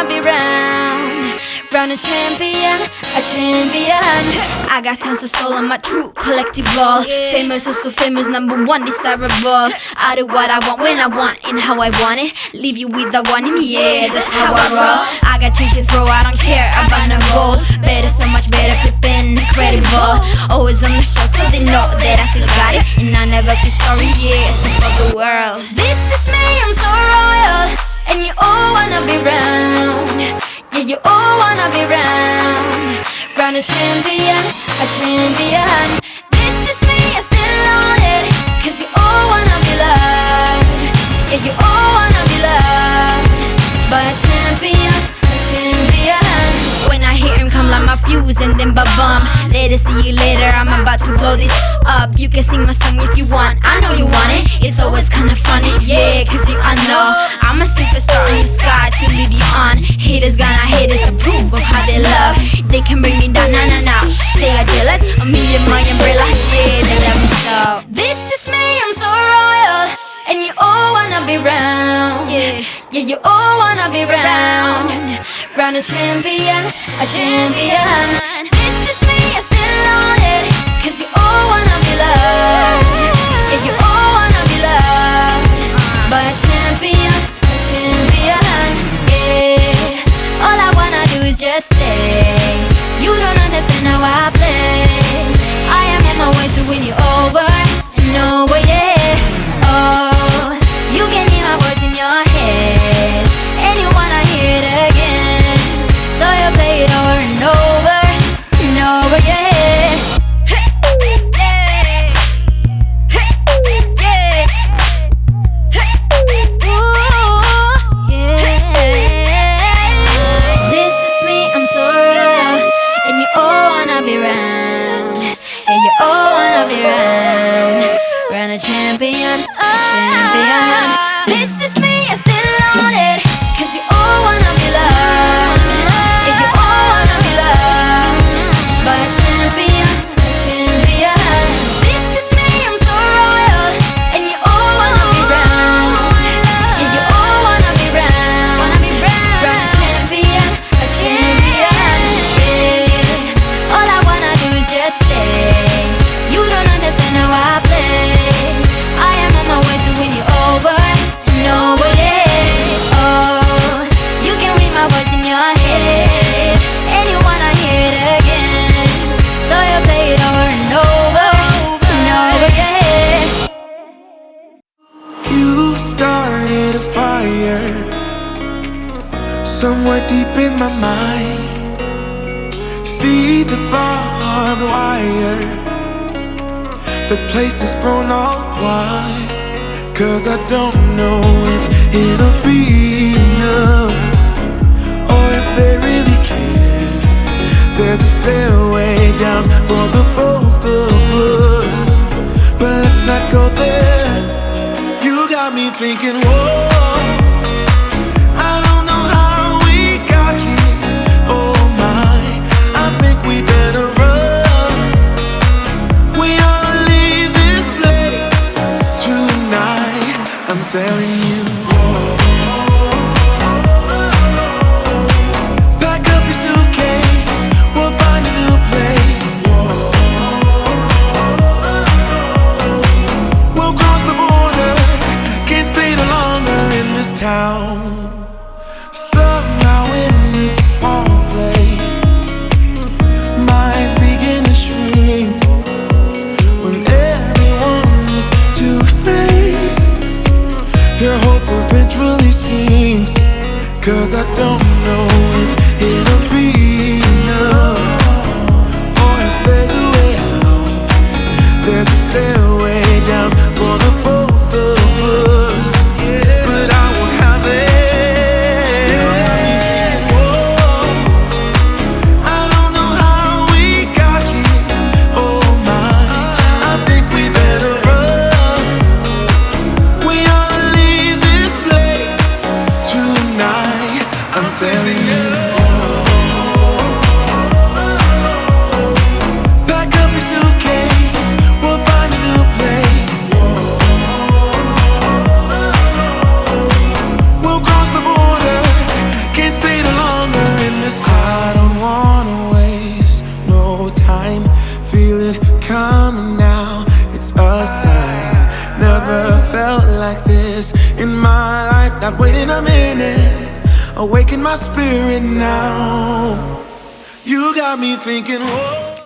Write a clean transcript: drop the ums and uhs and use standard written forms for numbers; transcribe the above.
wanna be round a champion, a champion. I got tons of soul on my true collectible. Famous, oh so famous, #1 desirable. I do what I want when I want and how I want it. Leave you with the one in the air, that's how I roll. I got change to throw, I don't care about no gold. Better, so much better, flipping incredible. Always on the show so they know that I still got it. And I never feel sorry, yeah, to all the world. This is me, I'm so royal. And you all wanna be round. Yeah, you all wanna be round a champion, a champion. This is me, I still on it. Cause you all wanna be loved. Yeah, you all wanna be loved by a champion, a champion. When I hear him come like my fuse and then ba-bum. Later, see you later, I'm about to blow this up. You can sing my song if you want, I know you want it. It's always kinda funny, yeah, cause I know I'm a superstar in the sky to lead you on. Haters gonna hate us, approve of how they love. They can bring me down, nah, nah, nah. They are jealous of me and my umbrella, yeah, they love me so. This is me, I'm so royal. And you all wanna be round. Yeah, yeah, you all wanna be round a champion, a champion. This is me, I still on it. Cause you all wanna be loved. Yeah, you all wanna be loved by a champion, a champion. Yeah, all I wanna do is just say you don't understand how I play. I am on my way to win you over and over, yeah. Oh, you can hear my voice in your head and you wanna hear it again. So you play it over and over and over, yeah. A champion, a champion. This is me, I still on it. Cause you all wanna be loved. Yeah, you all wanna be loved by a champion, a champion. This is me, I'm so royal. And you all wanna be round. Yeah, you all wanna be round a champion, a champion. Yeah, all I wanna do is just say you don't understand how I play. I am on my way to win you over and over, yeah. Oh, you can read my voice in your head and you wanna hear it again. So you play it over and over and over, yeah. You started a fire somewhere deep in my mind. See the barbed wire, the place is grown all wide. Cause I don't know if it'll be enough, or if they really care. There's a stairway down for the both of us, but let's not go there. You got me thinking, whoa, I don't know how we got here. Oh my, I think we better run. We I'm telling you, pack up your suitcase, we'll find a new place. We'll cross the border, can't stay no longer in this town. Somehow in this small place, minds begin to shrink when everyone is too fake. Their hope eventually sinks. Cause I don't know if it'll be enough, or if there's a way out. There's a stairway down for the both of us, yeah. But I won't have it. You got me thinking, whoa, I don't know how we got here. Oh my, I think we better run. We are tonight, I'm telling you. coming now, it's a sign. Never felt like this in my life. Not waiting a minute, awaken my spirit now. You got me thinking, whoa.